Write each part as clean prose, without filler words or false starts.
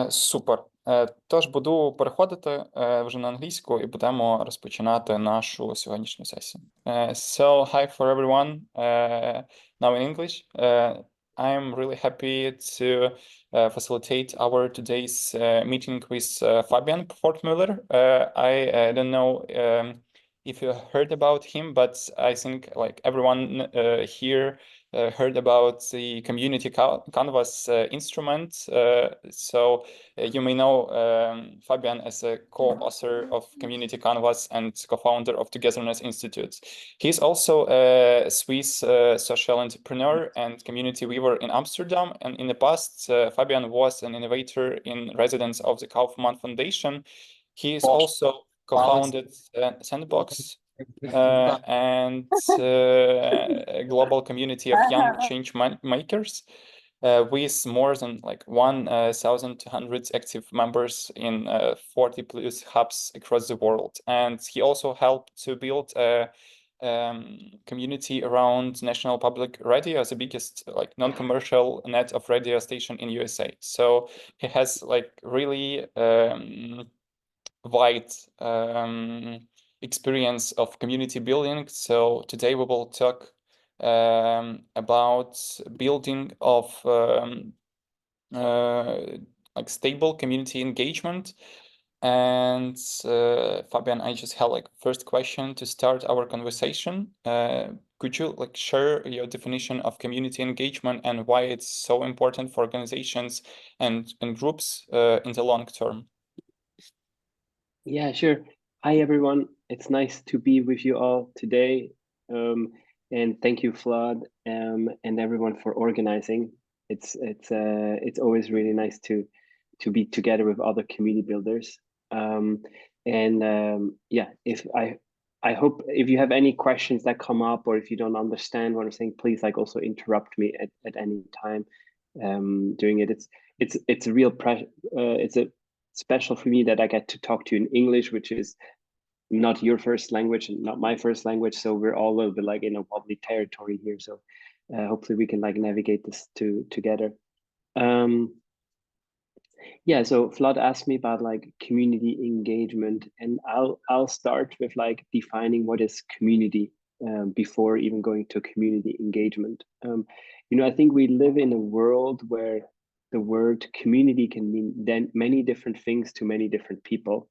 Супер. Тож буду переходити вже на англійську і будемо розпочинати нашу сьогоднішню сесію. So, hi for everyone. Now in English. I'm really happy to facilitate our today's meeting with Fabian Pfortmüller. I don't know if you heard about him, but I think like everyone here heard about the community canvas instrument. So you may know Fabian as a co-author of Community Canvas and co-founder of Togetherness Institute. He's also a Swiss social entrepreneur and community weaver in Amsterdam. And in the past, Fabian was an innovator in residence of the Kaufman Foundation. He is also co-founded Sandbox and a global community of young change makers with more than like 1,200 active members in 40 plus hubs across the world. And he also helped to build a community around National Public Radio, the biggest like non-commercial net of radio station in USA. So he has like really wide experience of community building. So today we will talk about building of like stable community engagement. And Fabian, I just have like first question to start our conversation. Could you like share your definition of community engagement and why it's so important for organizations and groups in the long term? Yeah, sure. Hi, everyone. It's nice to be with you all today. And thank you, Vlad, and everyone for organizing. It's always really nice to be together with other community builders. Yeah, I hope if you have any questions that come up, or if you don't understand what I'm saying, please like also interrupt me at any time during it. It's a real it's a special for me that I get to talk to you in English, which is not your first language and not my first language. So we're all a little bit like in a wobbly territory here. So hopefully we can like navigate this together. Yeah, so Vlad asked me about like community engagement, and I'll start with like defining what is community before even going to community engagement. You know, I think we live in a world where the word community can mean then many different things to many different people.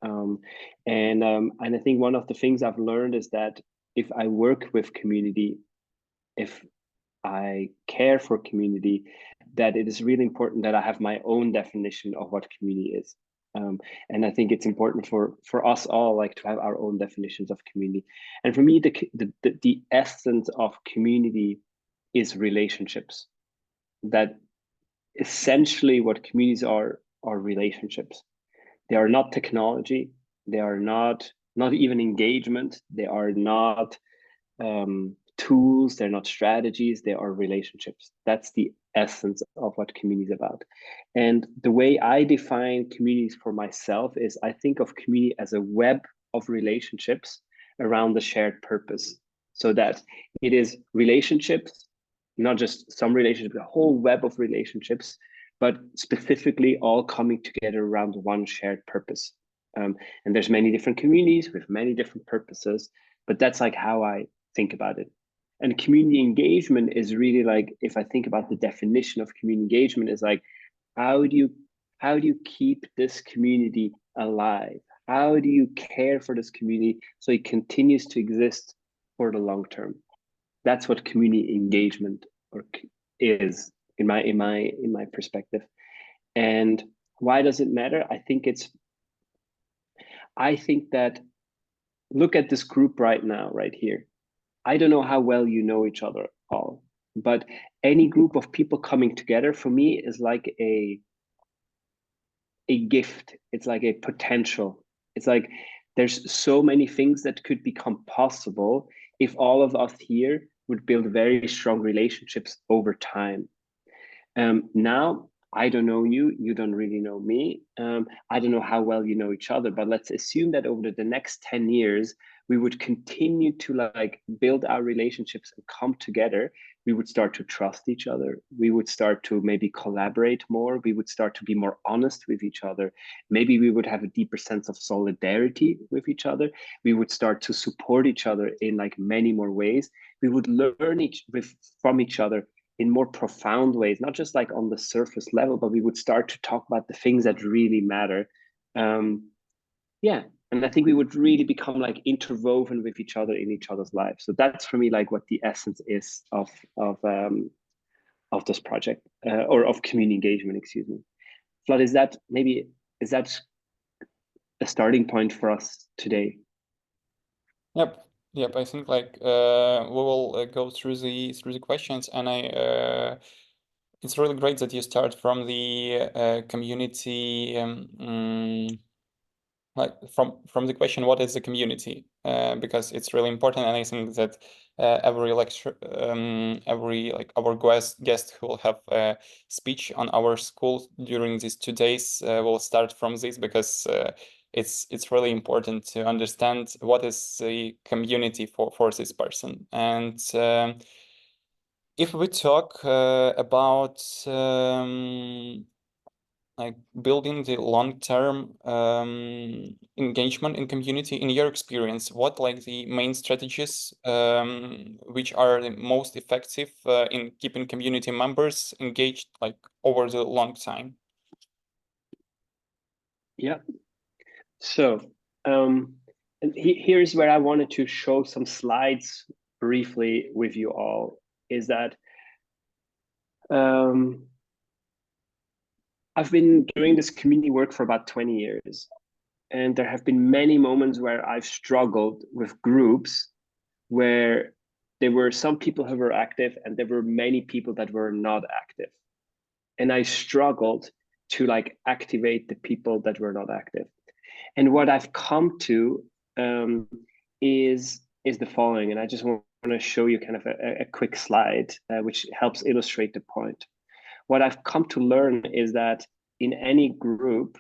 And I think one of the things I've learned is that if I work with community, if I care for community, that it is really important that I have my own definition of what community is. And I think it's important for us all like to have our own definitions of community. And for me, the essence of community is relationships. That essentially what communities are relationships. They are not technology. They are not even engagement. They are not tools. They're not strategies. They are relationships. That's the essence of what community is about. And the way I define communities for myself is I think of community as a web of relationships around the shared purpose. So that it is relationships, not just some relationships, a whole web of relationships, but specifically all coming together around one shared purpose. And there's many different communities with many different purposes, but that's like how I think about it. And community engagement is really like, if I think about the definition of community engagement, is like, how do you keep this community alive? How do you care for this community so it continues to exist for the long term? That's what community engagement is in my perspective. And why does it matter? I think that look at this group right now, right here. I don't know how well you know each other all, but any group of people coming together for me is like a gift. It's like a potential. It's like there's so many things that could become possible if all of us here would build very strong relationships over time. Now, I don't know you, you don't really know me. I don't know how well you know each other, but let's assume that over the next 10 years, we would continue to like build our relationships and come together we would start to trust each other. We would start to maybe collaborate more. We would start to be more honest with each other. Maybe we would have a deeper sense of solidarity with each other. We would start to support each other in like many more ways. We would learn from each other in more profound ways, not just like on the surface level, but we would start to talk about the things that really matter. Yeah, and I think we would really become like interwoven with each other in each other's lives. So that's for me like what the essence is of this project, or of community engagement, excuse me. Vlad, is that a starting point for us today? Yep. I think like we will go through the questions, and it's really great that you start from the community, like from the question, what is the community? Because it's really important, and I think that every lecture, every like our guest who will have a speech on our school during these 2 days will start from this, because it's really important to understand what is the community for this person. And if we talk about like building the long-term engagement in community, in your experience, what like the main strategies which are the most effective in keeping community members engaged like over the long time? Yeah. So and here's where I wanted to show some slides briefly with you all, is that I've been doing this community work for about 20 years, and there have been many moments where I've struggled with groups where there were some people who were active and there were many people that were not active. And I struggled to like activate the people that were not active. And what I've come to is the following, and I just want to show you kind of a quick slide which helps illustrate the point. What I've come to learn is that in any group,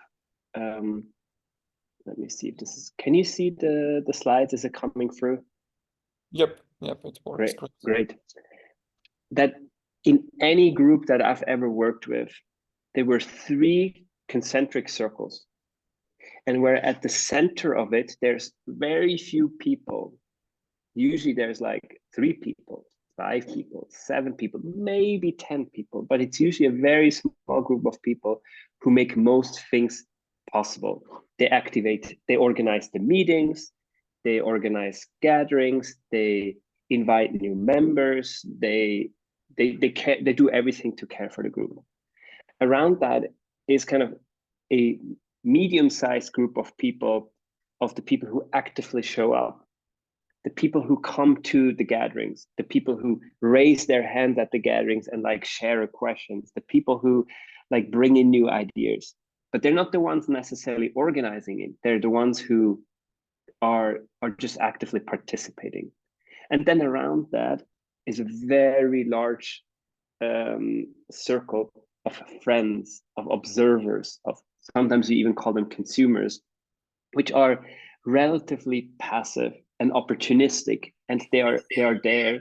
let me see if this is, can you see the slides? Is it coming through? Yep, it works. Great. That in any group that I've ever worked with, there were 3 concentric circles. And where at the center of it, there's very few people. Usually there's like 3 people, 5 people, 7 people, maybe 10 people, but it's usually a very small group of people who make most things possible. They activate, they organize the meetings, they organize gatherings, they invite new members, they do everything to care for the group. Around that is kind of a medium-sized group of people, of the people who actively show up, the people who come to the gatherings, the people who raise their hand at the gatherings and like share questions, the people who like bring in new ideas, but they're not the ones necessarily organizing it. They're the ones who are just actively participating. And then around that is a very large circle of friends, of observers, of sometimes you even call them consumers, which are relatively passive and opportunistic, and they are there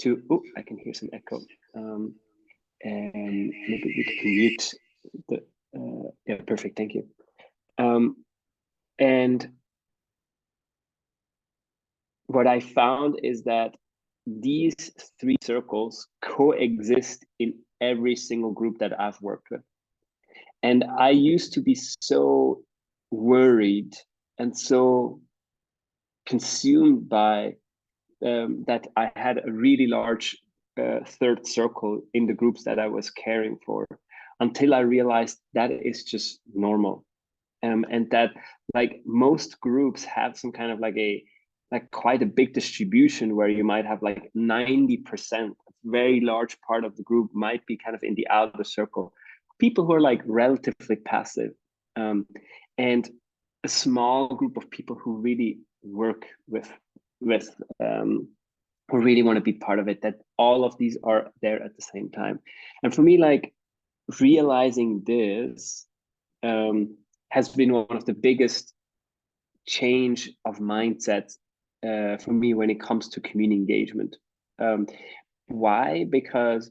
to. Oh, I can hear some echo. And maybe we can mute the. Yeah, perfect. Thank you. And what I found is that these 3 circles coexist in every single group that I've worked with. And I used to be so worried and so consumed by that I had a really large 3rd circle in the groups that I was caring for, until I realized that is just normal. And that like most groups have some kind of like quite a big distribution where you might have like 90%, a very large part of the group might be kind of in the outer circle, people who are like relatively passive, and a small group of people who really work with who really want to be part of it, that all of these are there at the same time. And for me, like realizing this has been one of the biggest change of mindset for me when it comes to community engagement. Why? Because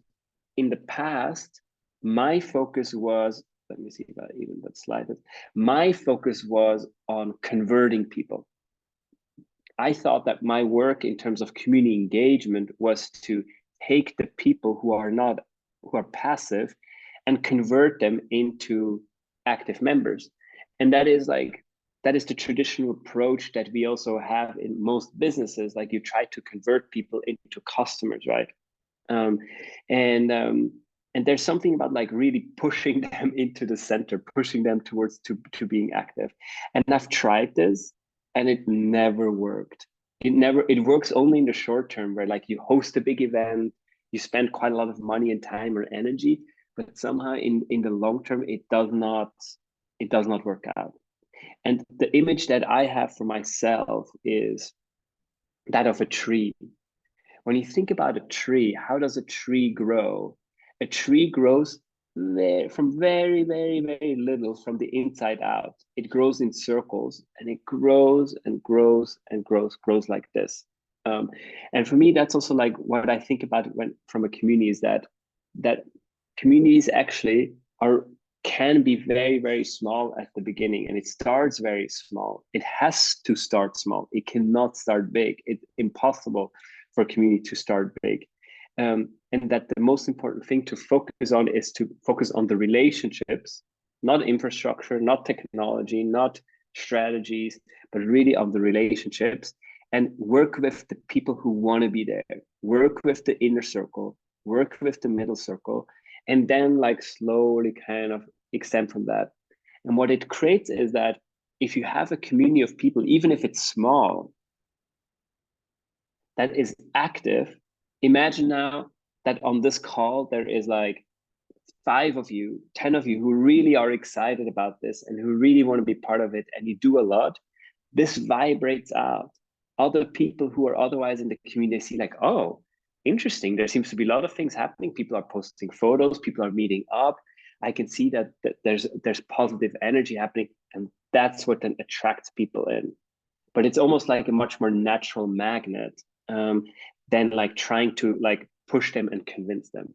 in the past, my focus was, let me see if I even that slide it. My focus was on converting people. I thought that my work in terms of community engagement was to take the people who are passive and convert them into active members. And that is the traditional approach that we also have in most businesses. Like, you try to convert people into customers, right? And there's something about like really pushing them into the center, pushing them towards to being active. And I've tried this, and it never worked. It works only in the short term, where like you host a big event, you spend quite a lot of money and time or energy, but somehow in the long term, it does not work out. And the image that I have for myself is that of a tree. When you think about a tree, how does a tree grow? A tree grows from very, very, very little from the inside out. It grows in circles, and it grows and grows and grows like this. And for me, that's also like what I think about when from a community, is that communities actually can be very, very small at the beginning, and it starts very small. It has to start small. It cannot start big. It's impossible for a community to start big. And that the most important thing to focus on is to focus on the relationships, not infrastructure, not technology, not strategies, but really on the relationships, and work with the people who want to be there, work with the inner circle, work with the middle circle, and then like slowly kind of extend from that. And what it creates is that if you have a community of people, even if it's small, that is active, imagine now that on this call, there is like 5 of you, 10 of you who really are excited about this and who really want to be part of it, and you do a lot. This vibrates out. Other people who are otherwise in the community see like, oh, interesting. There seems to be a lot of things happening. People are posting photos, people are meeting up. I can see that there's positive energy happening, and that's what then attracts people in. But it's almost like a much more natural magnet than like trying to like push them and convince them.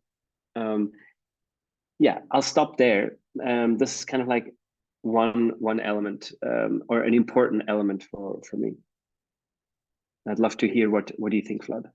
Yeah, I'll stop there. This is kind of like one element, or an important element for me. I'd love to hear what do you think, Vlad?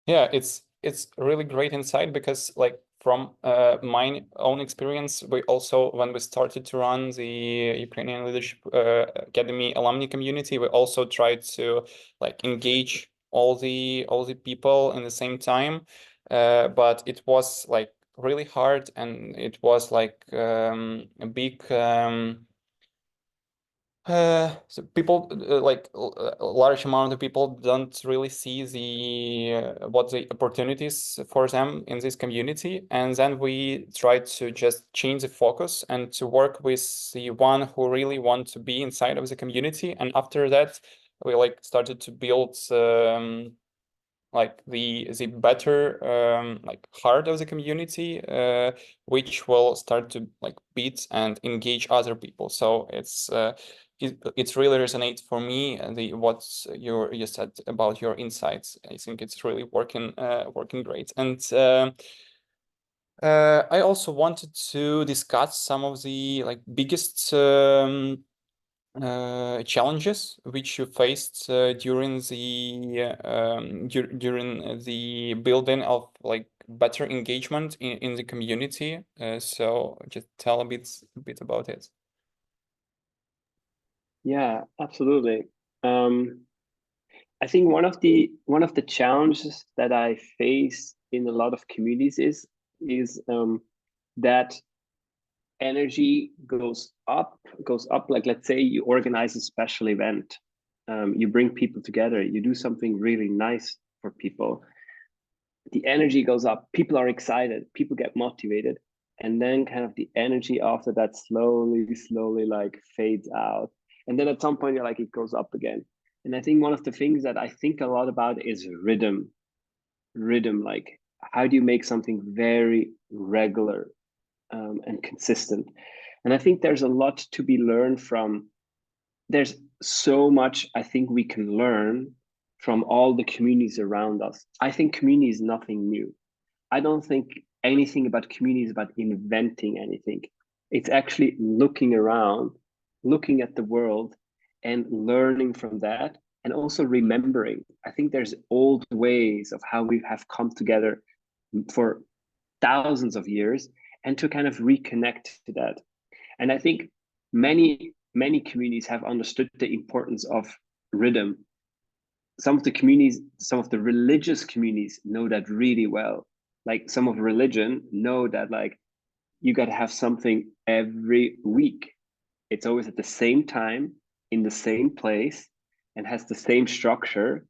Yeah, it's a really great insight, because like from my own experience, we also, when we started to run the Ukrainian Leadership Academy alumni community, we also tried to like engage all the people in the same time, but it was like really hard, and it was like a big so people like a large amount of people don't really see the what the opportunities for them in this community. And then we tried to just change the focus and to work with the one who really want to be inside of the community. And after that, we like started to build like the better like heart of the community, which will start to like beat and engage other people. So it's really resonate for me, what you said about your insights. I think it's really working great. And I also wanted to discuss some of the like biggest challenges which you faced during the building of like better engagement in the community. So just tell a bit about it. Yeah, absolutely. I think one of the challenges that I face in a lot of communities is that energy goes up. Like, let's say you organize a special event, you bring people together, you do something really nice for people. The energy goes up, people are excited, people get motivated, and then kind of the energy after that slowly like fades out. And then at some point you're like, it goes up again. And I think one of the things that I think a lot about is rhythm. Like, how do you make something very regular and consistent? And I think there's a lot to be learned from. There's so much I think we can learn from all the communities around us. I think community is nothing new. I don't think anything about community is about inventing anything. It's actually looking around, looking at the world and learning from that, and also remembering. I think there's old ways of how we have come together for thousands of years, and to kind of reconnect to that. And I think many communities have understood the importance of rhythm. Some of the communities, some of the religious communities know that really well. Like some of religion know that like you got to have something every week. It's always at the same time, in the same place, and has the same structure.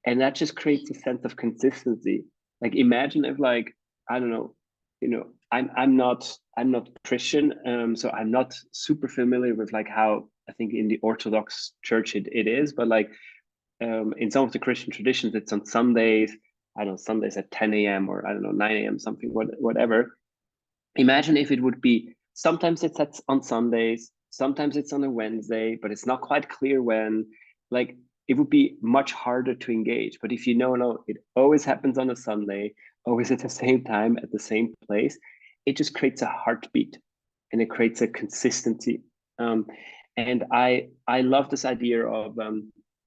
And that just creates a sense of consistency. Like imagine if like, I don't know, I'm not Christian, so I'm not super familiar with like how I think in the Orthodox Church it is, but like in some of the Christian traditions, it's on Sundays. I don't know, Sundays at 10 a.m. or I don't know, 9 a.m. something, whatever. Imagine if it would be sometimes it's on Sundays, sometimes it's on a Wednesday, but it's not quite clear when. Like it would be much harder to engage. But if you know, it always happens on a Sunday, always at the same time, at the same place, it just creates a heartbeat and it creates a consistency. And I love this idea of,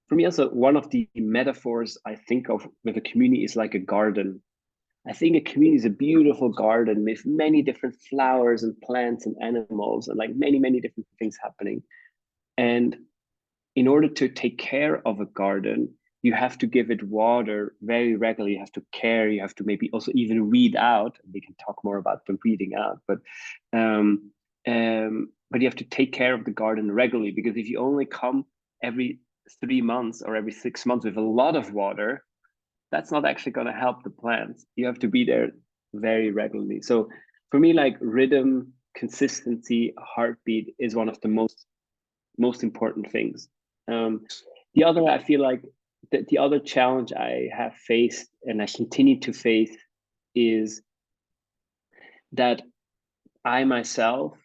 for me also, one of the metaphors I think of with a community is like a garden. I think a community is a beautiful garden with many different flowers and plants and animals and like many different things happening. And in order to take care of a garden, you have to give it water very regularly. You have to care. You have to maybe also even weed out. We can talk more about the weeding out, but you have to take care of the garden regularly, because if you only come every 3 months or every 6 months with a lot of water, that's not actually going to help the plants. You have to be there very regularly. So for me, like rhythm, consistency, heartbeat is one of the most important things. The other, I feel like the other challenge I have faced and I continue to face is that I myself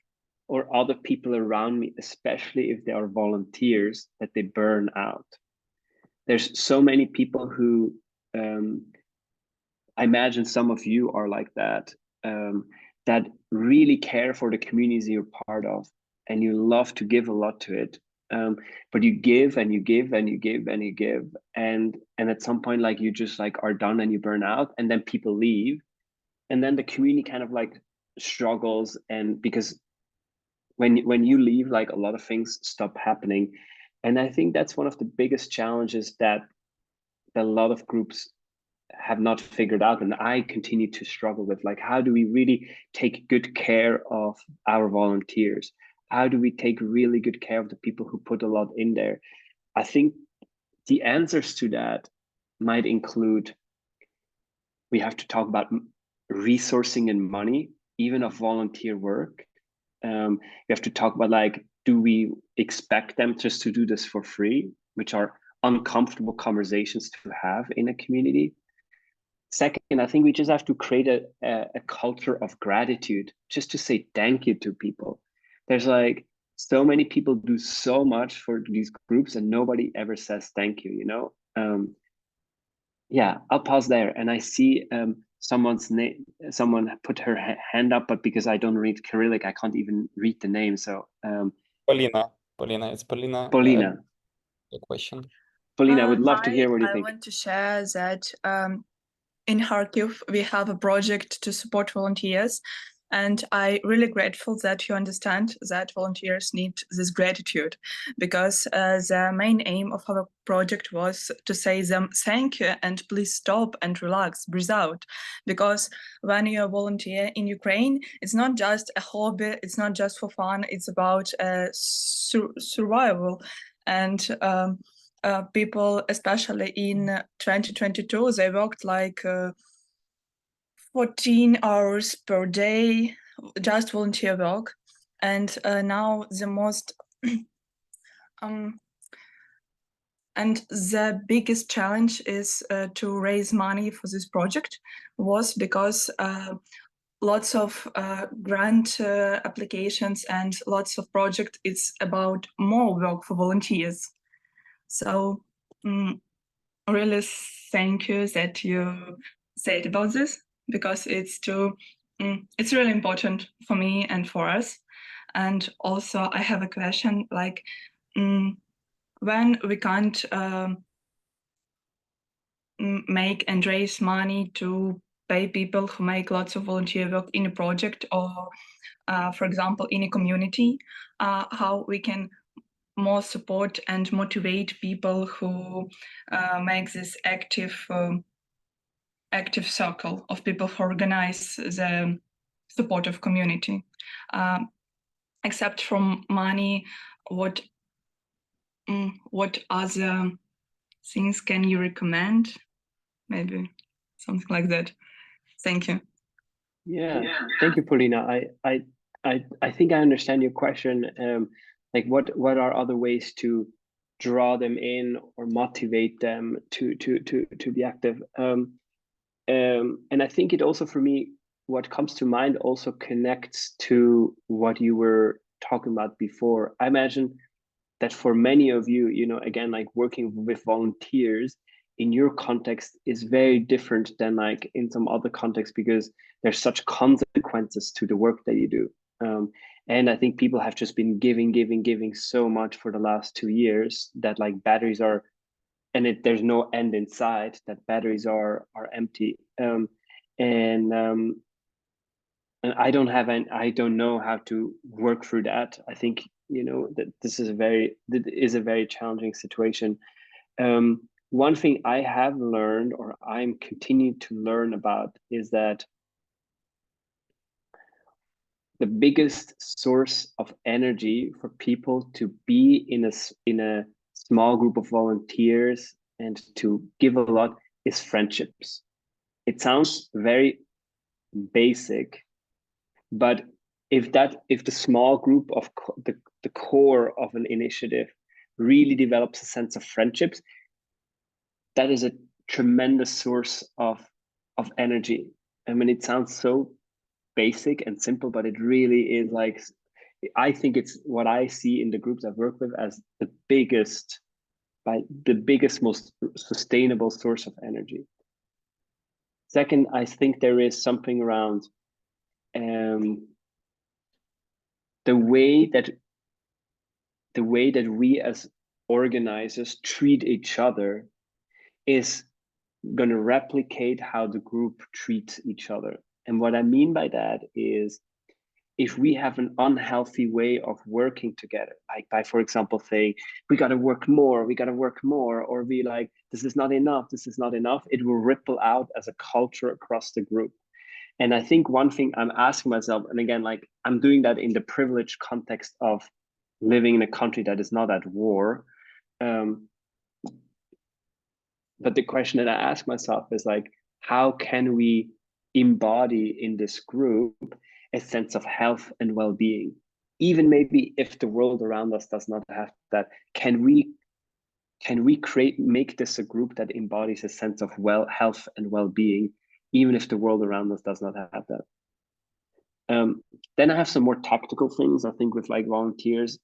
or other people around me, especially if they are volunteers, that they burn out. There's so many people who, I imagine some of you are like that, that really care for the communities you're part of, and you love to give a lot to it. But you give and you give and you give and you give, and at some point, like you just like are done and you burn out, and then people leave, and then the community kind of like struggles, and because when you leave, like a lot of things stop happening. And I think that's one of the biggest challenges that a lot of groups have not figured out, and I continue to struggle with, like, how do we really take good care of our volunteers? How do we take really good care of the people who put a lot in there? I think the answers to that might include, we have to talk about resourcing and money, even of volunteer work. We have to talk about, like, do we expect them just to do this for free, which are uncomfortable conversations to have in a community. Second, I think we just have to create a culture of gratitude, just to say thank you to people. There's like so many people do so much for these groups and nobody ever says thank you, you know? Yeah, I'll pause there. And I see someone's name, someone put her hand up, but because I don't read Cyrillic, I can't even read the name. So Polina, it's Polina. Polina. The question. Polina, I would love to hear what you I think. want to share that in Kharkiv, we have a project to support volunteers. And I'm really grateful that you understand that volunteers need this gratitude, because the main aim of our project was to say them thank you and please stop and relax, breathe out. Because when you volunteer in Ukraine, it's not just a hobby, it's not just for fun, it's about survival. And people, especially in 2022, they worked like 14 hours per day, just volunteer work. And now the most, and the biggest challenge is to raise money for this project, was because lots of grant applications and lots of projects, it's about more work for volunteers. So really thank you that you said about this, because it's really important for me and for us. And also I have a question, like when we can't make and raise money to pay people who make lots of volunteer work in a project, or for example in a community, how we can more support and motivate people who make this active circle of people who organize the supportive community. Except from money, what other things can you recommend? Maybe something like that. Thank you. Yeah. Thank you, Paulina. I think I understand your question. Like what are other ways to draw them in or motivate them to be active? And I think it also, for me, what comes to mind also connects to what you were talking about before. I imagine that for many of you, you know, again, like working with volunteers in your context is very different than like in some other contexts, because there's such consequences to the work that you do. And I think people have just been giving so much for the last 2 years that like batteries are, and there's no end in sight, that batteries are empty. And I don't know how to work through that. I think, you know, that this is a very challenging situation. One thing I have learned, or I'm continuing to learn about, is that the biggest source of energy for people to be in a small group of volunteers and to give a lot is friendships. It sounds very basic, but if the small group of the core of an initiative really develops a sense of friendships, that is a tremendous source of energy. I mean, it sounds so basic and simple, but it really is. Like, I think it's what I see in the groups I've worked with as the biggest, most sustainable source of energy. Second, I think there is something around the way that we as organizers treat each other is going to replicate how the group treats each other. And what I mean by that is, if we have an unhealthy way of working together, like by, for example, saying, we got to work more, or be like, this is not enough, it will ripple out as a culture across the group. And I think one thing I'm asking myself, and again, like I'm doing that in the privileged context of living in a country that is not at war. But the question that I ask myself is like, how can we embody in this group a sense of health and well-being? Even maybe if the world around us does not have that, can we make this a group that embodies a sense of health and well-being, even if the world around us does not have that? Then I have some more tactical things, I think, with like volunteers.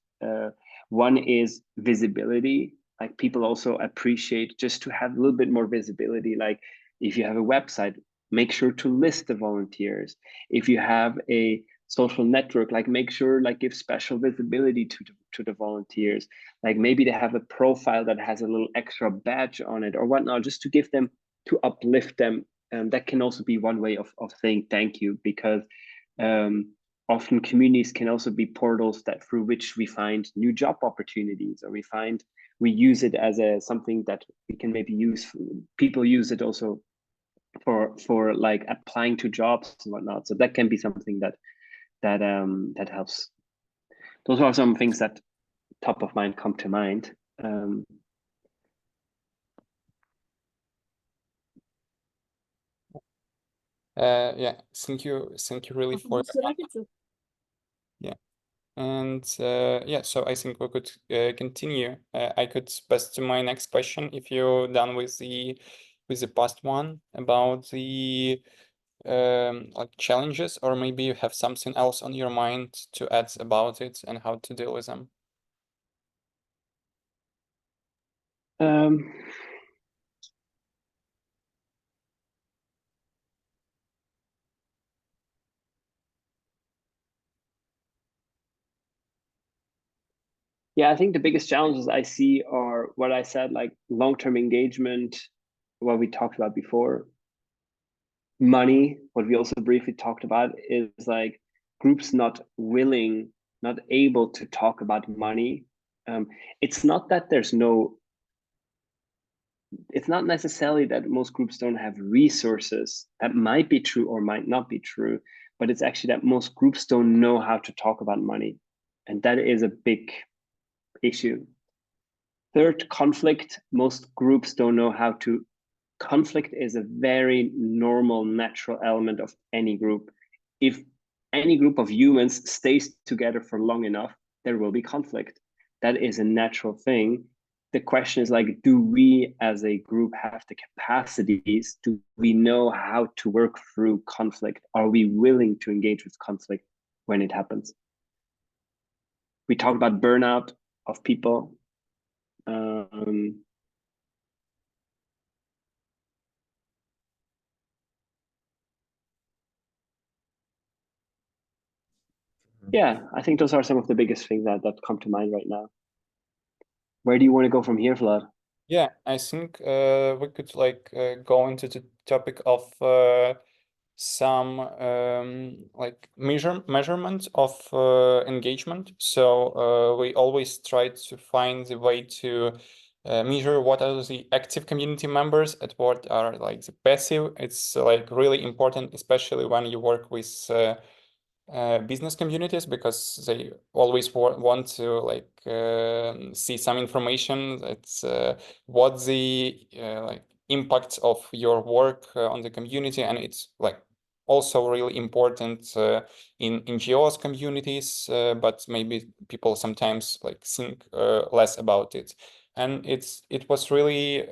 One is visibility. Like, people also appreciate just to have a little bit more visibility. Like, if you have a website, make sure to list the volunteers. If you have a social network, like make sure, like give special visibility to the volunteers. Like maybe they have a profile that has a little extra badge on it or whatnot, just to give them, to uplift them. That can also be one way of saying thank you, because often communities can also be portals that through which we find new job opportunities, or we use it as something that we can maybe use. People use it also for like applying to jobs and whatnot. So that can be something that helps. Those are some things that top of mind come to mind. Yeah, thank you really for yeah. And yeah, so I think we could continue. I could pass to my next question if you're done with the past one about the like challenges, or maybe you have something else on your mind to add about it and how to deal with them. Yeah, I think the biggest challenges I see are what I said, like long-term engagement, what we talked about before. Money, what we also briefly talked about, is like groups not willing, not able to talk about money. It's not that it's not necessarily that most groups don't have resources. That might be true or might not be true, but it's actually that most groups don't know how to talk about money. And that is a big issue. Third, conflict. Most groups don't know how to. Conflict is a very normal, natural element of any group. If any group of humans stays together for long enough, there will be conflict. That is a natural thing. The question is like, do we as a group have the capacities? Do we know how to work through conflict? Are we willing to engage with conflict when it happens? We talked about burnout of people. Yeah, I think those are some of the biggest things that come to mind right now. Where do you want to go from here, Vlad? Yeah, I think we could like go into the topic of some like measurement of engagement. So we always try to find the way to measure what are the active community members and what are like the passive. It's like really important, especially when you work with business communities, because they always want to like see some information that's what the like impact of your work on the community, and it's like also really important in NGOs communities, but maybe people sometimes like think less about it. And it was really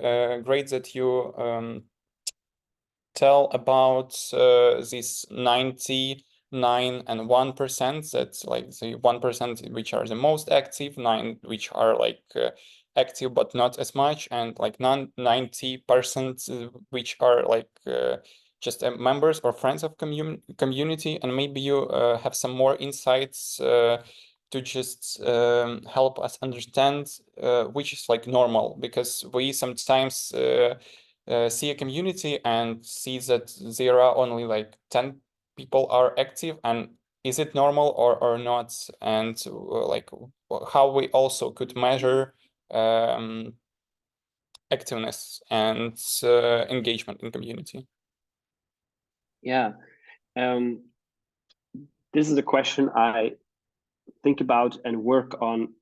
great that you tell about this 99 and 1%. That's like the 1% which are the most active, 9 which are like active but not as much, and like 90% which are like just members or friends of community. And maybe you have some more insights to just help us understand which is like normal, because we sometimes see a community and see that there are only like 10 people are active, and is it normal or not? And like how we also could measure activeness and engagement in community. Yeah, this is a question I think about and work on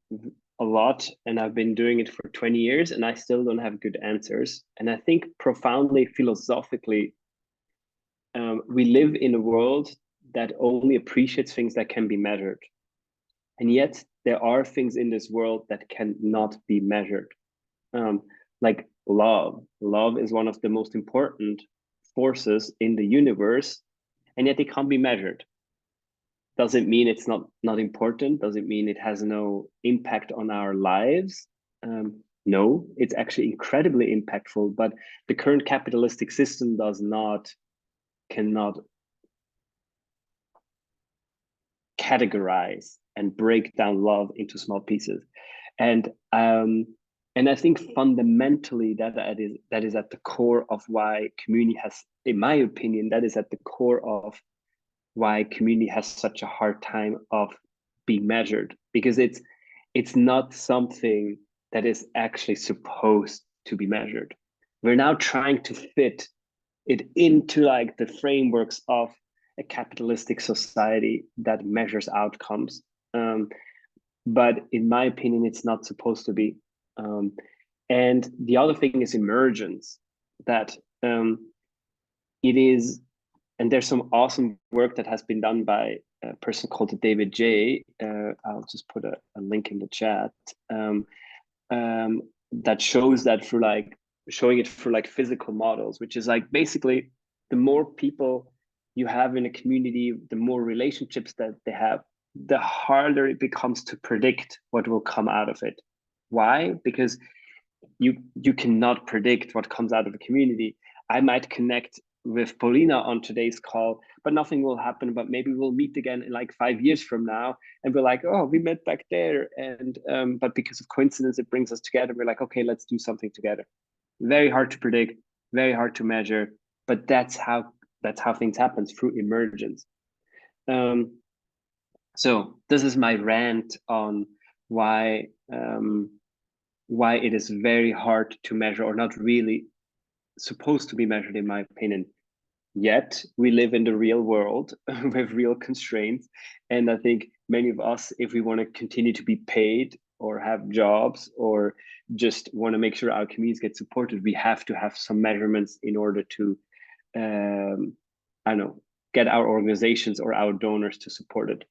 a lot, and I've been doing it for 20 years and I still don't have good answers. And I think profoundly philosophically, we live in a world that only appreciates things that can be measured. And yet there are things in this world that cannot be measured. Like love. Love is one of the most important forces in the universe, and yet it can't be measured. Does it mean it's not important? Does it mean it has no impact on our lives? No, it's actually incredibly impactful, but the current capitalistic system cannot categorize and break down love into small pieces. And I think fundamentally that is at the core of why community has, in my opinion, that is at the core of why community has such a hard time of being measured, because it's not something that is actually supposed to be measured. We're now trying to fit it into like the frameworks of a capitalistic society that measures outcomes. But in my opinion, it's not supposed to be. And the other thing is emergence, that it is, and there's some awesome work that has been done by a person called David J. I'll just put a link in the chat, that shows that through like showing it through like physical models, which is like basically the more people you have in a community, the more relationships that they have, the harder it becomes to predict what will come out of it. Why? Because you cannot predict what comes out of a community. I might connect with Paulina on today's call, but nothing will happen. But maybe we'll meet again in like 5 years from now, and we're like, oh, we met back there, and but because of coincidence, it brings us together. We're like, okay, let's do something together. Very hard to predict, very hard to measure, but that's how things happen, through emergence. So this is my rant on why it is very hard to measure, or not really supposed to be measured, in my opinion. Yet we live in the real world with real constraints, and I think many of us, if we want to continue to be paid or have jobs or just want to make sure our communities get supported, we have to have some measurements in order to I don't know, get our organizations or our donors to support it.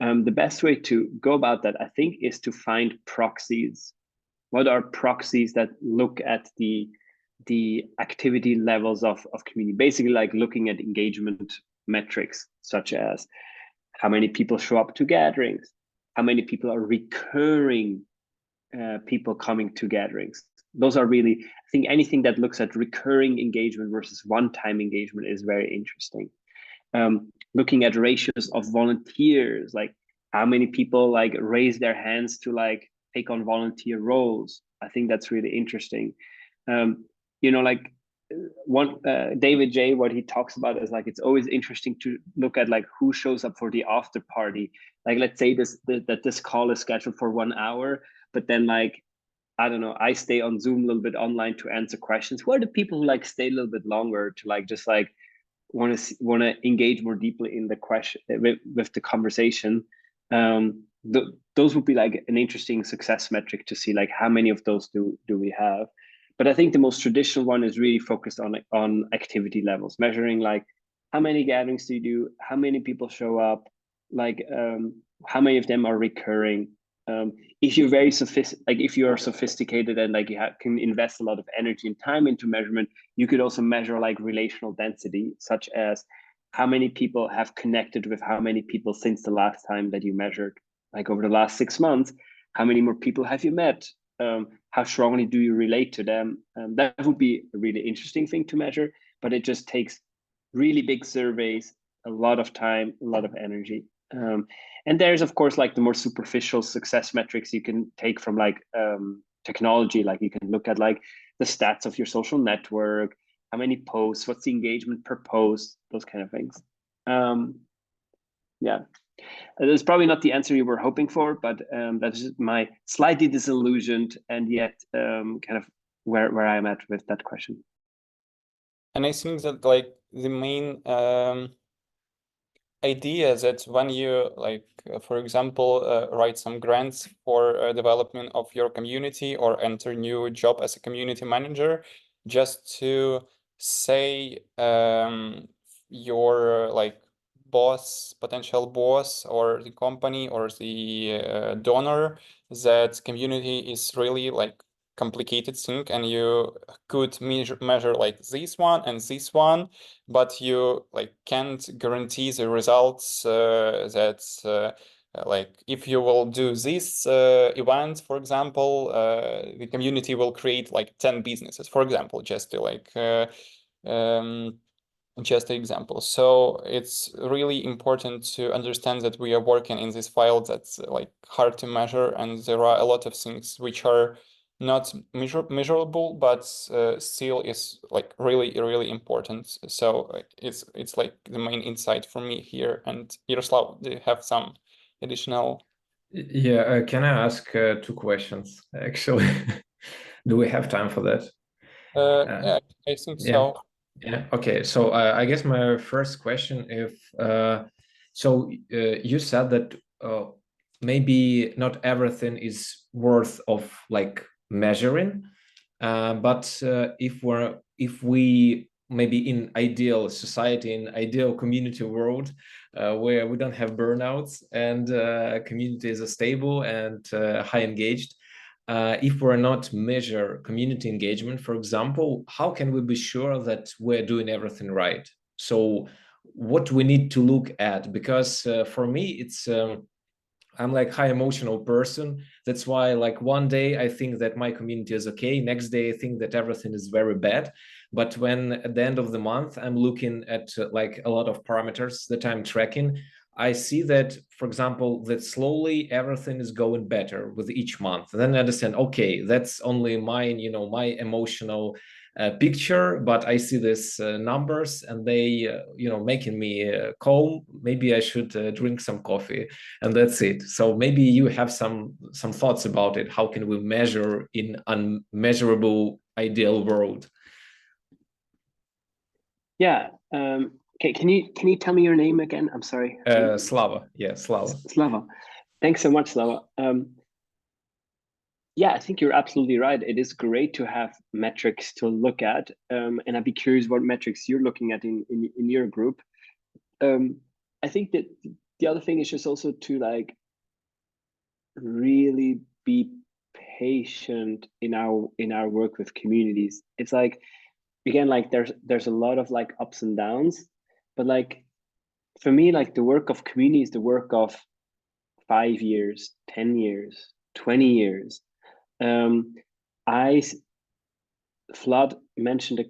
The best way to go about that, I think, is to find proxies. What are proxies that look at the activity levels of community? Basically, like looking at engagement metrics, such as how many people show up to gatherings, how many people are recurring people coming to gatherings. Those are really, I think, anything that looks at recurring engagement versus one-time engagement is very interesting. Looking at ratios of volunteers, like how many people like raise their hands to like take on volunteer roles. I think that's really interesting. You know, like David J, what he talks about is like, it's always interesting to look at like who shows up for the after party. Like, let's say that this call is scheduled for 1 hour, but then like, I don't know, I stay on Zoom a little bit online to answer questions. Who are the people who like stay a little bit longer to like just like want to engage more deeply in the question with the conversation? Those would be like an interesting success metric to see, like how many of those do we have. But I think the most traditional one is really focused on activity levels, measuring like how many gatherings do you do, how many people show up, like how many of them are recurring. If you're very if you are sophisticated and like you can invest a lot of energy and time into measurement, you could also measure like relational density, such as how many people have connected with how many people since the last time that you measured. Like over the last 6 months, how many more people have you met? How strongly do you relate to them? That would be a really interesting thing to measure, but it just takes really big surveys, a lot of time, a lot of energy. And there's, of course, like the more superficial success metrics you can take from like technology. Like you can look at like the stats of your social network, how many posts, what's the engagement per post, those kind of things. Yeah, that's probably not the answer you were hoping for, but that's just my slightly disillusioned and yet kind of where I'm at with that question. And I think that like the main idea that when you like, for example, write some grants for development of your community or enter new job as a community manager, just to say your like boss, potential boss, or the company or the donor that community is really like complicated thing, and you could measure like this one and this one, but you like can't guarantee the results that like if you will do this event, for example, the community will create like 10 businesses, for example, just to like just an example. So it's really important to understand that we are working in this field that's like hard to measure, and there are a lot of things which are not measurable, but still is like really important. So it's like the main insight for me here. And Yaroslav, do you have some additional? Yeah, can I ask 2 questions actually? Do we have time for that? Yeah, I think so. Yeah. Okay. So I guess my first question, if you said that maybe not everything is worth of like measuring, but if we maybe in ideal society, in ideal community world, where we don't have burnouts and community is stable and high engaged. If we're not measure community engagement, for example, how can we be sure that we're doing everything right? So what we need to look at, because for me, it's I'm like high emotional person. That's why like one day I think that my community is okay. Next day I think that everything is very bad. But when at the end of the month, I'm looking at like a lot of parameters that I'm tracking, I see that, for example, that slowly everything is going better with each month. And then I understand, okay, that's only mine, you know, my emotional picture, but I see these numbers and they, you know, making me calm. Maybe I should drink some coffee, and that's it. So maybe you have some thoughts about it. How can we measure in unmeasurable ideal world? Yeah. Okay. Can you tell me your name again? I'm sorry. Slava. Yeah, Slava. Slava. Thanks so much, Slava. Yeah, I think you're absolutely right. It is great to have metrics to look at, and I'd be curious what metrics you're looking at in your group. I think that the other thing is just also to like really be patient in our work with communities. It's like, again, like there's a lot of like ups and downs, but like for me, like the work of community is the work of 5 years, 10 years, 20 years. Flood mentioned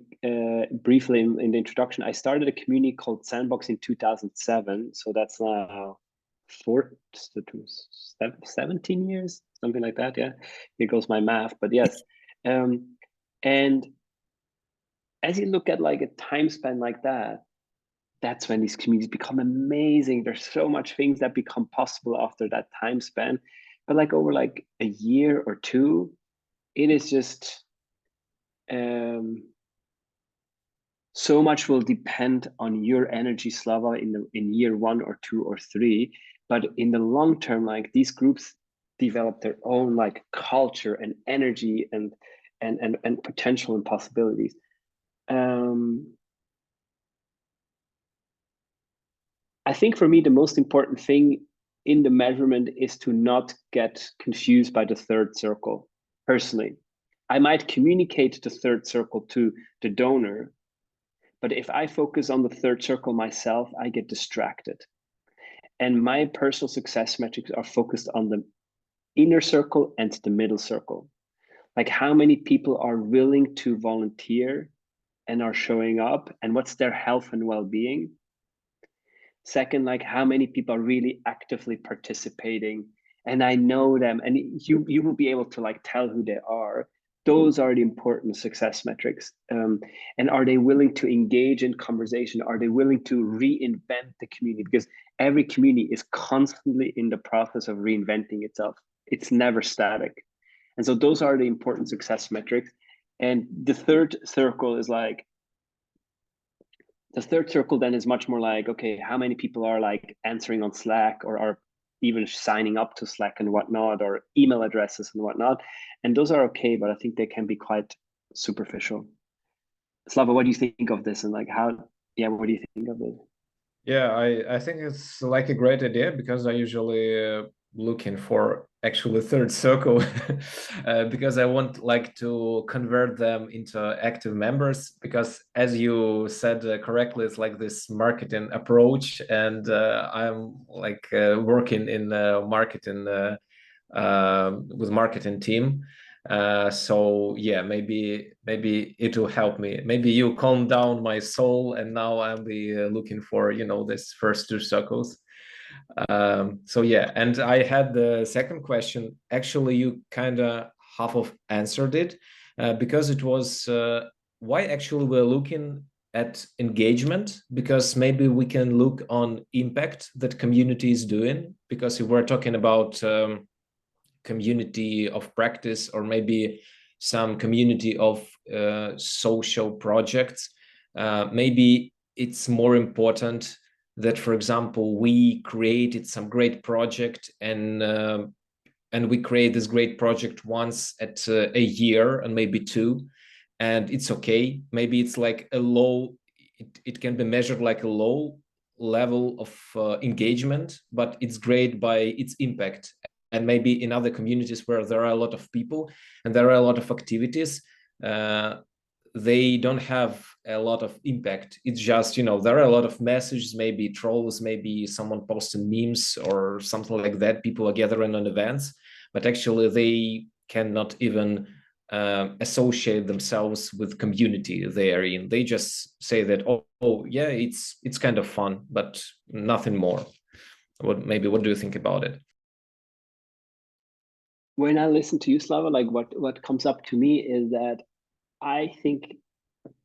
briefly in the introduction, I started a community called Sandbox in 2007. So that's now 17 years, something like that. Yeah, here goes my math, but yes. And as you look at like a time span like that, that's when these communities become amazing. There's so much things that become possible after that time span. But like over like a year or two, it is just so much will depend on your energy, Slava, in year 1 or 2 or 3. But in the long term, like these groups develop their own like culture and energy and potential and possibilities. I think for me, the most important thing in the measurement is to not get confused by the third circle. Personally, I might communicate the third circle to the donor, but if I focus on the third circle myself, I get distracted. And my personal success metrics are focused on the inner circle and the middle circle. Like how many people are willing to volunteer and are showing up, and what's their health and well-being. Second, like how many people are really actively participating, and I know them, and you will be able to like tell who they are. Those are the important success metrics. And are they willing to engage in conversation? Are they willing to reinvent the community? Because every community is constantly in the process of reinventing itself. It's never static. And so those are the important success metrics. And the third circle is like, the third circle then is much more like, okay, how many people are like answering on Slack or are even signing up to Slack and whatnot, or email addresses and whatnot. And those are okay, but I think they can be quite superficial. Slava, what do you think of this? And like what do you think of it? Yeah, I think it's like a great idea, because I usually looking for actually third circle because I want like to convert them into active members, because as you said correctly, it's like this marketing approach, and I'm like working in marketing with marketing team. So yeah, maybe it will help me. Maybe you calm down my soul, and now I'll be looking for, you know, this first 2 circles. So yeah, and I had the second question. Actually, you kind of half of answered it, because it was why actually we're looking at engagement, because maybe we can look on impact that community is doing, because if we're talking about community of practice, or maybe some community of social projects, maybe it's more important that, for example, we created some great project, and we create this great project once at a year and maybe 2, and it's okay. Maybe it's like a low, it can be measured like a low level of engagement, but it's great by its impact. And maybe in other communities where there are a lot of people and there are a lot of activities, they don't have a lot of impact. It's just, you know, there are a lot of messages, maybe trolls, maybe someone posting memes or something like that. People are gathering on events, but actually they cannot even associate themselves with community they're in. They just say that, oh yeah, it's kind of fun, but nothing more. What do you think about it? When I listen to you, Slava, like what comes up to me is that I think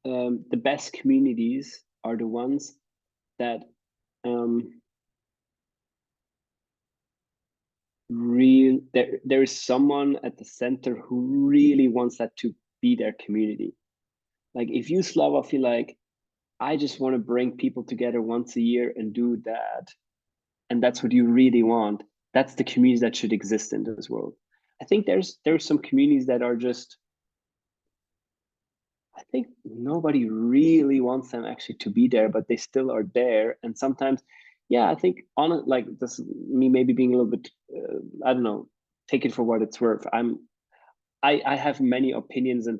the best communities are the ones that there is someone at the center who really wants that to be their community. Like if you, Slava, feel like I just want to bring people together once a year and do that, and that's what you really want, that's the communities that should exist in this world. I think there's some communities that are just, I think nobody really wants them actually to be there, but they still are there. And sometimes, yeah, I think on it, like this, me maybe being a little bit, I don't know, take it for what it's worth. I have many opinions, and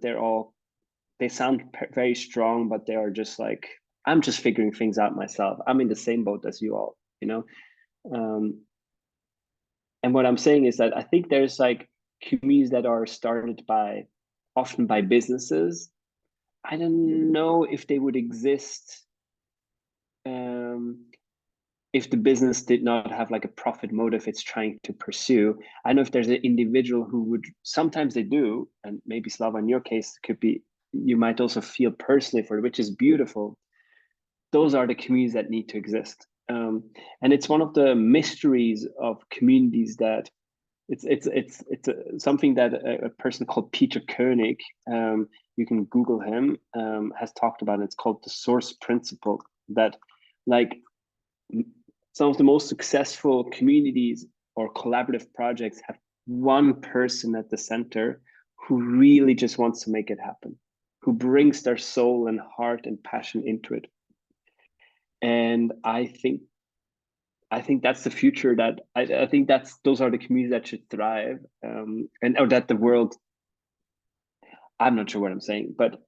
they sound very strong, but they are just like, I'm just figuring things out myself. I'm in the same boat as you all, you know? And what I'm saying is that I think there's like communities that are started often by businesses. I don't know if they would exist if the business did not have like a profit motive it's trying to pursue. I know if there's an individual who would, sometimes they do, and maybe Slava, in your case, could be, you might also feel personally for it, which is beautiful. Those are the communities that need to exist. And it's one of the mysteries of communities that it's something that a person called Peter Koenig, you can Google him, has talked about. It's called the source principle, that like some of the most successful communities or collaborative projects have one person at the center who really just wants to make it happen, who brings their soul and heart and passion into it. And I think that's the future. That I think those are the communities that should thrive, or that the world. I'm not sure what I'm saying, but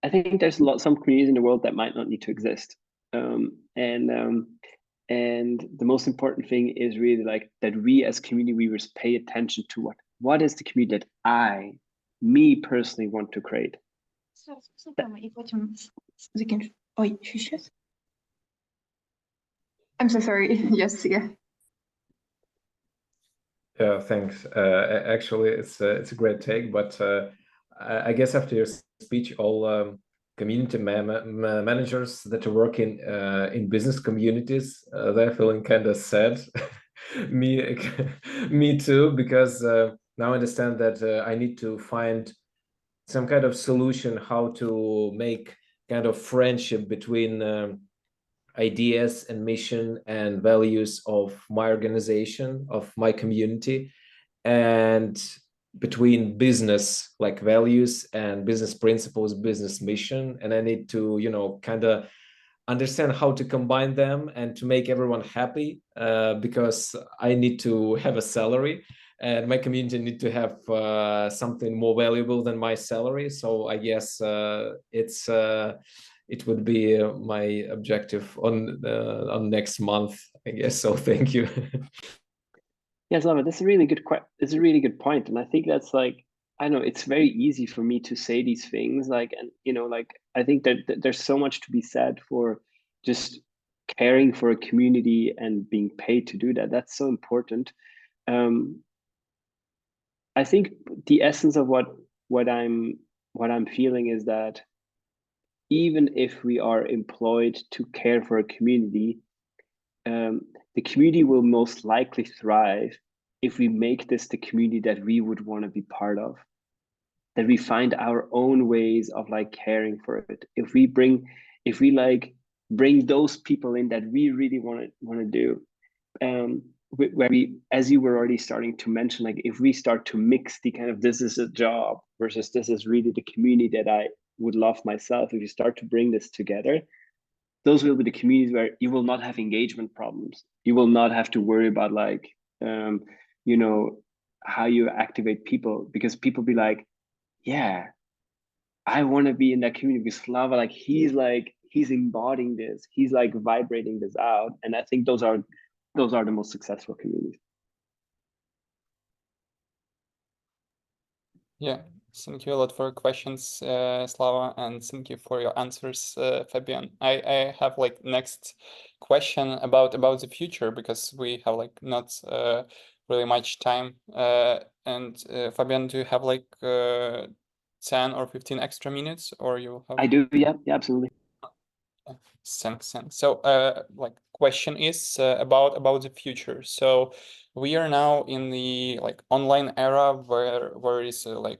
I think there's some communities in the world that might not need to exist, and the most important thing is really like that we as community we pay attention to what is the community that me personally want to create. Ой, щось? I'm so sorry. Yes, yeah. Yeah, thanks. Actually, it's a great take, but I guess after your speech, all community managers that are working in business communities, they're feeling kind of sad. me too, because now I understand that I need to find some kind of solution how to make kind of friendship between ideas and mission and values of my organization, of my community, and between business like values and business principles, business mission. And I need to, kind of understand how to combine them and to make everyone happy, because I need to have a salary and my community need to have something more valuable than my salary. So I guess it would be my objective on next month, I guess. So thank you. Yes, Lama, that's a really good point. And I think that's like, I know it's very easy for me to say these things, like, and I think that there's so much to be said for just caring for a community and being paid to do that. That's so important. I think the essence of what I'm feeling is that even if we are employed to care for a community, the community will most likely thrive if we make this the community that we would want to be part of, that we find our own ways of like caring for it. If we bring those people in that we really want to do, where we, as you were already starting to mention, like if we start to mix the kind of this is a job versus this is really the community that I would love myself, if you start to bring this together, those will be the communities where you will not have engagement problems. You will not have to worry about like, how you activate people, because people be like, yeah, I want to be in that community because Slava, he's embodying this, he's like vibrating this out. And I think those are those are the most successful communities. Yeah, thank you a lot for your questions, Slava, and thank you for your answers, Fabian. I have like next question about the future, because we have like not really much time. And Fabian, do you have like 10 or 15 extra minutes, or you have? I do, yeah, absolutely. Thanks. So, like, question is about the future. So, we are now in the like online era where is like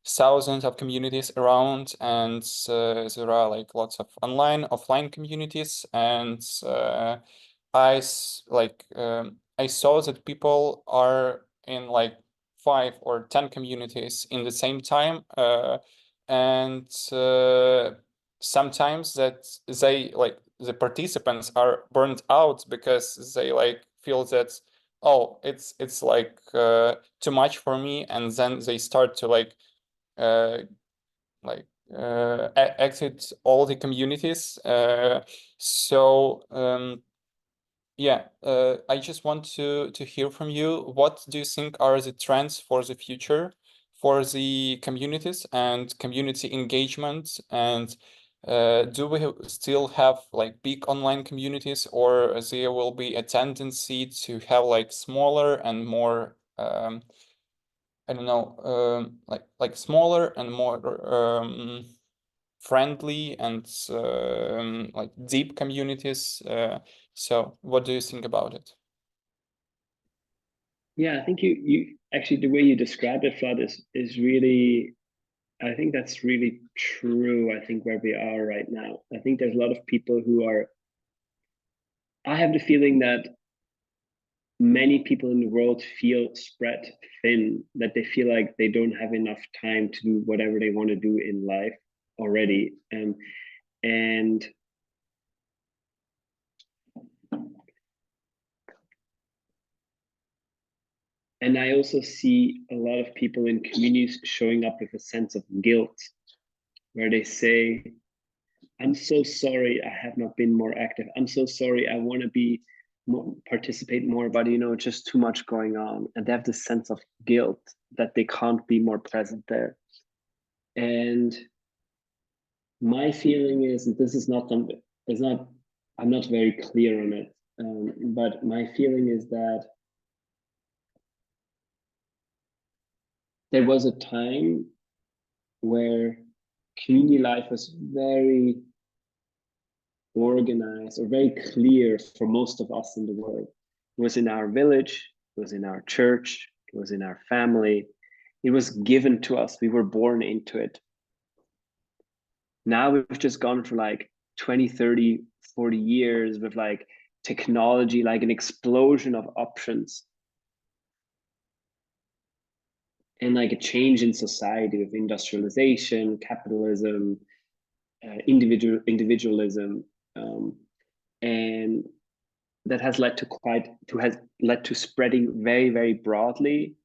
thousands of communities around, and there are like lots of online, offline communities, and I saw that people are in like 5 or 10 communities in the same time, and sometimes that they like the participants are burnt out because they like feel that, oh, it's like too much for me, and then they start to like exit all the communities. Yeah, I just want to hear from you. What do you think are the trends for the future for the communities and community engagement? And do we still have like big online communities, or there will be a tendency to have like smaller and more I don't know, like smaller and more friendly and like deep communities? So what do you think about it? Yeah, I think you actually, the way you described it, Vlad, is really, I think that's really true. I think where we are right now, I think there's a lot of people who are, I have the feeling that many people in the world feel spread thin, that they feel like they don't have enough time to do whatever they want to do in life already. And I also see a lot of people in communities showing up with a sense of guilt, where they say, I'm so sorry I have not been more active. I'm so sorry, I want to be more, participate more, but just too much going on. And they have this sense of guilt that they can't be more present there. And my feeling is, and this is not, I'm not very clear on it, but my feeling is that there was a time where community life was very organized or very clear for most of us in the world. It was in our village, it was in our church, it was in our family. It was given to us. We were born into it. Now we've just gone for like 20, 30, 40 years with like technology, like an explosion of options. And like a change in society with industrialization, capitalism, individualism, and that has led to spreading very, very broadly,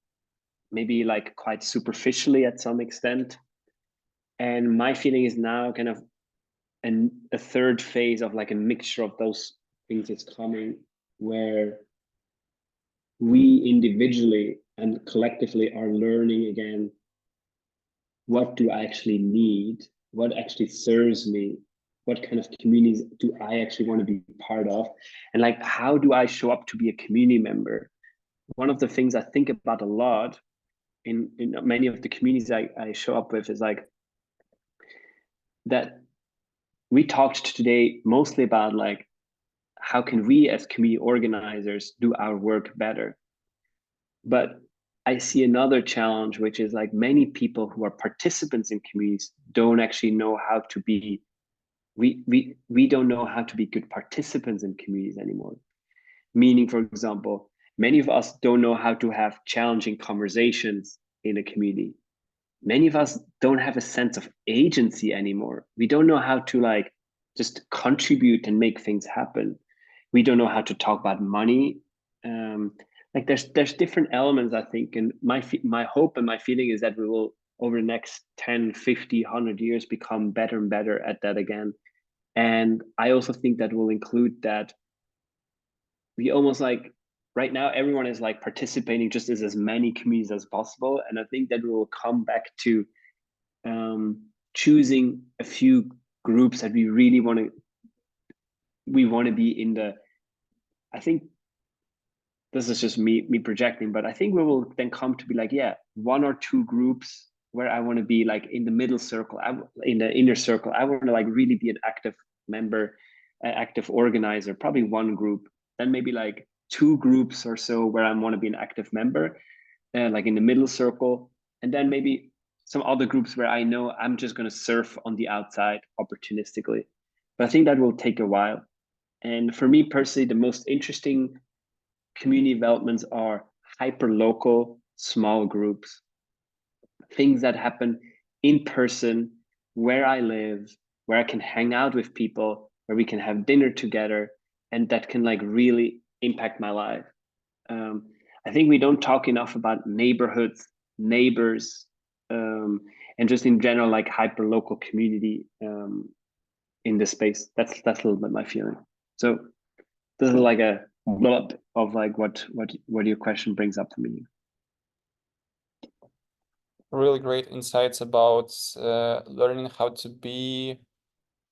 maybe like quite superficially at some extent. And my feeling is now kind of a third phase of like a mixture of those things is coming, where we individually and collectively are learning again, what do I actually need? What actually serves me? What kind of communities do I actually want to be part of? And like, how do I show up to be a community member? One of the things I think about a lot in many of the communities I show up with is like that we talked today mostly about like, how can we as community organizers do our work better? But I see another challenge, which is like many people who are participants in communities don't actually know how to be, we don't know how to be good participants in communities anymore. Meaning, for example, many of us don't know how to have challenging conversations in a community. Many of us don't have a sense of agency anymore. We don't know how to like just contribute and make things happen. We don't know how to talk about money. Like there's different elements, I think, and my hope and my feeling is that we will over the next 10, 50, 100 years become better and better at that again. And I also think that will include that we almost like right now everyone is like participating just as many communities as possible, and I think that we will come back to choosing a few groups that we really want to be in the. I think this is just me projecting, but I think we will then come to be like, yeah, 1 or 2 groups where I want to be like in the middle circle, in the inner circle. I want to like really be an active member, active organizer, probably 1 group. Then maybe like 2 groups or so where I want to be an active member, like in the middle circle. And then maybe some other groups where I know I'm just going to surf on the outside opportunistically. But I think that will take a while. And for me personally, the most interesting community developments are hyper-local, small groups. Things that happen in person, where I live, where I can hang out with people, where we can have dinner together, and that can like really impact my life. I think we don't talk enough about neighborhoods, neighbors, and just in general, like hyper-local community in this space. That's a little bit my feeling. So this is like a lot of like what your question brings up for me. Really great insights about learning how to be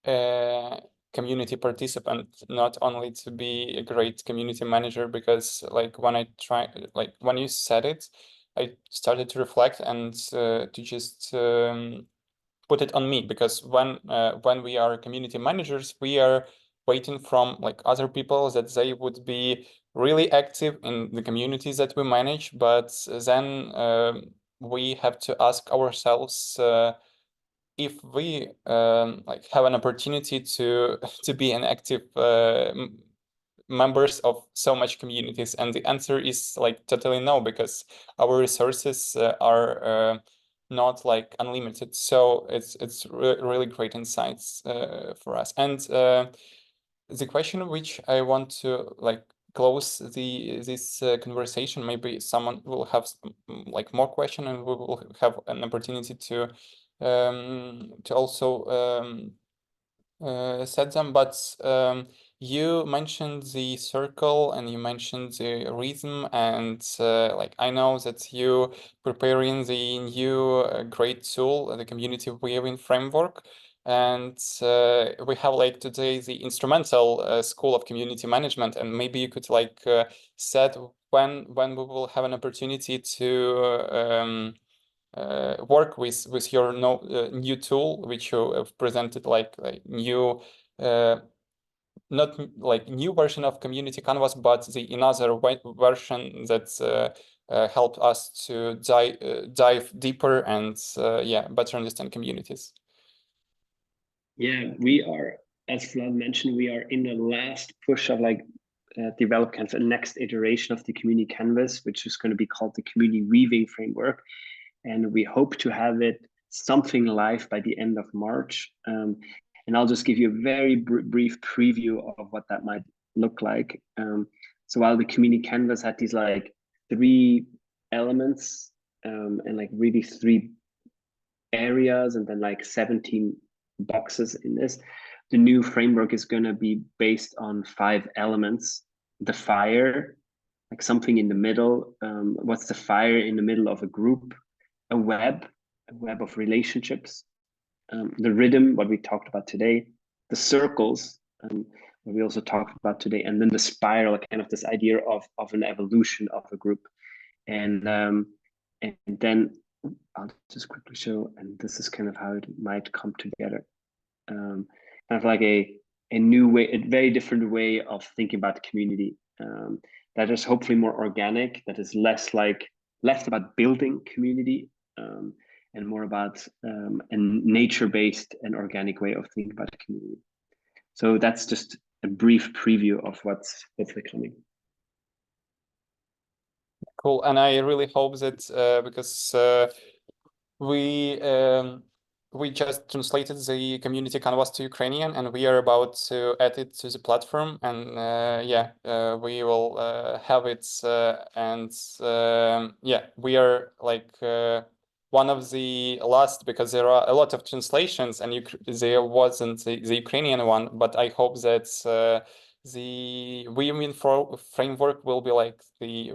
a community participant, not only to be a great community manager, because like when you said it, I started to reflect and to just put it on me, because when we are community managers, we are waiting from like other people that they would be really active in the communities that we manage, but then we have to ask ourselves if we like have an opportunity to be an active members of so much communities, and the answer is like totally no, because our resources are not like unlimited. So it's really great insights for us. And the question which I want to like close this conversation, maybe someone will have like more question, and we will have an opportunity to also set them. But you mentioned the circle and you mentioned the rhythm, and like I know that you preparing the new great tool, the community weaving framework. And we have like today the instrumental school of community management, and maybe you could like set when we will have an opportunity to work with your new tool, which you have presented like new not like new version of Community Canvas, but the another version that helped us to dive deeper and yeah, better understand communities. Yeah, we are, as Vlad mentioned, we are in the last push of like develop kind of a next iteration of the Community Canvas, which is going to be called the Community Weaving Framework. And we hope to have it something live by the end of March. And I'll just give you a very brief preview of what that might look like. So while the Community Canvas had these like 3 elements and like really 3 areas and then like 17 boxes in this, the new framework is going to be based on 5 elements. The fire, like something in the middle. What's the fire in the middle of a group? A web of relationships. The rhythm, what we talked about today. The circles, what we also talked about today. And then the spiral, kind of this idea of an evolution of a group. And then I'll just quickly show, and this is kind of how it might come together. Kind of like a new way, a very different way of thinking about the community. That is hopefully more organic, that is less about building community and more about a nature-based and organic way of thinking about the community. So that's just a brief preview of what's hopefully coming. Cool, and I really hope that because we just translated the Community Canvas to Ukrainian, and we are about to add it to the platform, and yeah, we will have it, and yeah, we are like one of the last, because there are a lot of translations, and there wasn't the Ukrainian one, but I hope that the Vilnyy framework will be like the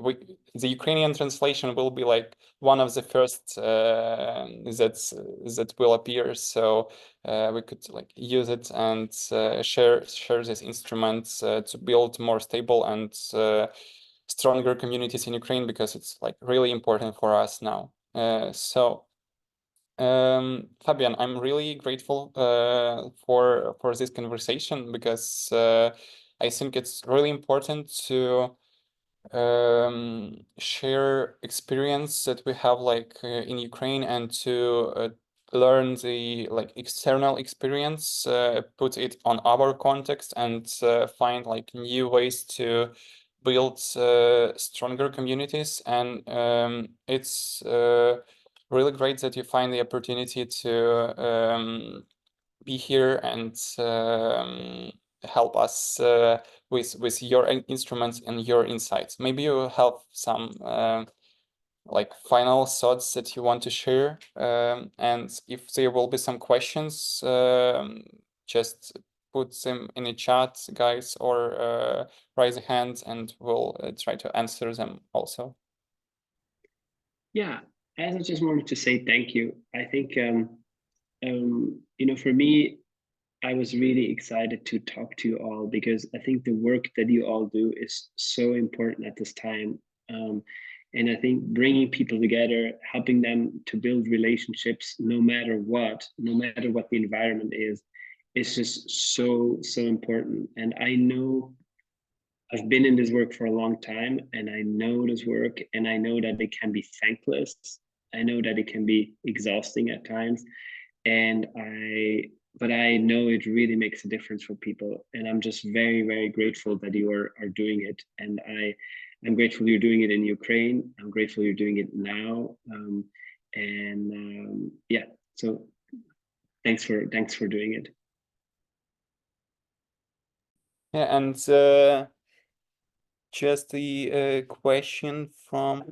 Ukrainian translation will be like one of the first that will appear. So we could like use it and share this instrument to build more stable and stronger communities in Ukraine, because it's like really important for us now. Fabian, I'm really grateful for this conversation, because I think it's really important to share experience that we have like in Ukraine, and to learn the like external experience, put it on our context, and find like new ways to build stronger communities. And it's really great that you find the opportunity to be here and help us with your instruments and your insights. Maybe you have some like final thoughts that you want to share, and if there will be some questions, just put them in the chat, guys, or raise a hand, and we'll try to answer them also. Yeah, I just wanted to say thank you. I think you know, for me, I was really excited to talk to you all, because I think the work that you all do is so important at this time. And I think bringing people together, helping them to build relationships, no matter what the environment is just so important. And I know I've been in this work for a long time, and I know this work, and I know that it can be thankless. I know that it can be exhausting at times, but I know it really makes a difference for people. And I'm just very grateful that you are doing it. And I'm grateful you're doing it in Ukraine. I'm grateful you're doing it now. Yeah, so thanks for doing it. Yeah, and just the question from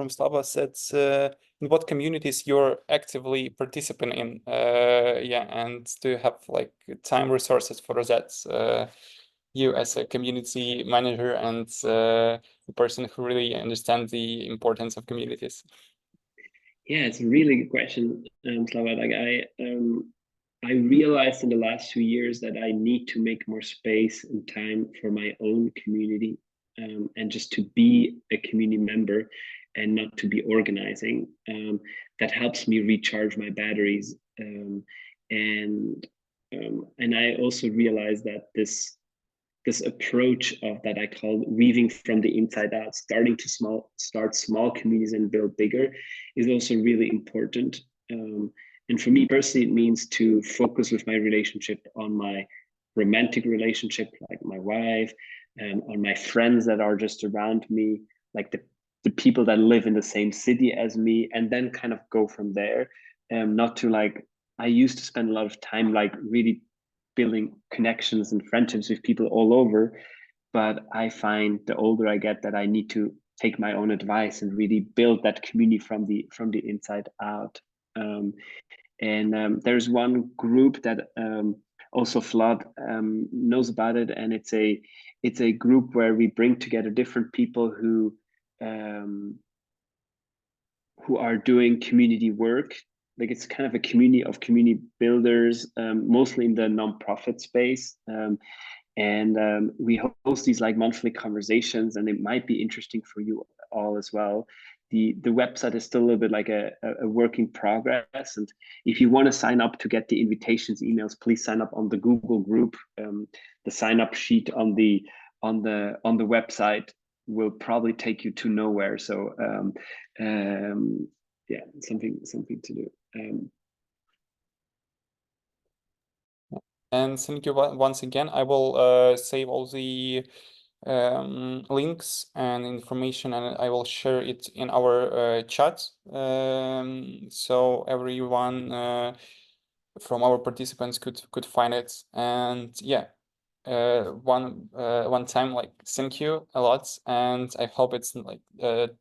Slava said, in what communities you're actively participating in? Yeah, and do you have like time resources for that? You as a community manager and the person who really understands the importance of communities. Yeah, it's a really good question, Slava. Like I realized in the last 2 years that I need to make more space and time for my own community, and just to be a community member and not to be organizing. That helps me recharge my batteries. And I also realized that this approach of that I call weaving from the inside out, start small communities and build bigger, is also really important. And for me personally, it means to focus with my relationship on my romantic relationship, like my wife, and on my friends that are just around me, like the people that live in the same city as me, and then kind of go from there. Not to like, I used to spend a lot of time like really building connections and friendships with people all over, but I find the older I get that I need to take my own advice and really build that community from the inside out. There's one group that also Flood knows about it, and it's a group where we bring together different people who are doing community work. Like it's kind of a community of community builders, mostly in the nonprofit space. We host these like monthly conversations, and it might be interesting for you all as well. The website is still a little bit like a work in progress. And if you want to sign up to get the invitations emails, please sign up on the Google group. The sign up sheet on the website will probably take you to nowhere. So yeah, something to do. And thank you once again. I will save all the links and information, and I will share it in our chat, so everyone from our participants could find it. And yeah, one time, like, thank you a lot, and I hope it's like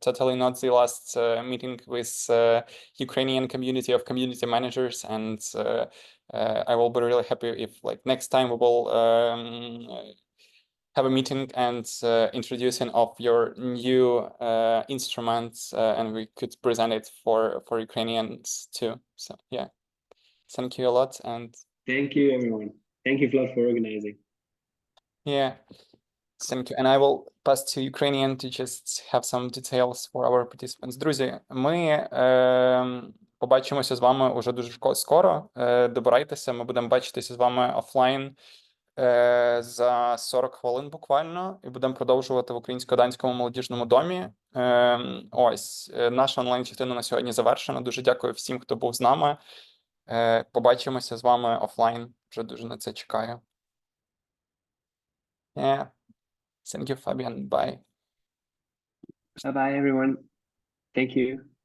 totally not the last meeting with Ukrainian community of community managers. And I will be really happy if like next time we will have a meeting and introducing of your new instruments, and we could present it for Ukrainians too. So yeah, thank you a lot, and Thank you, everyone. Thank you, Vlad, for organizing. yeah, thank you. And I will pass to Ukrainian to just have some details for our participants. Друзі, ми побачимося з вами уже дуже скоро. Добирайтеся, ми будемо бачитися з вами офлайн за 40 хвилин буквально, і будемо продовжувати в Українсько-данському молодіжному домі. Ось, наша онлайн-частина на сьогодні завершена. Дуже дякую всім, хто був з нами. Побачимося з вами офлайн. Вже дуже на це чекаю. Yeah. Thank you, Fabian. Bye. Bye-bye, everyone. Thank you.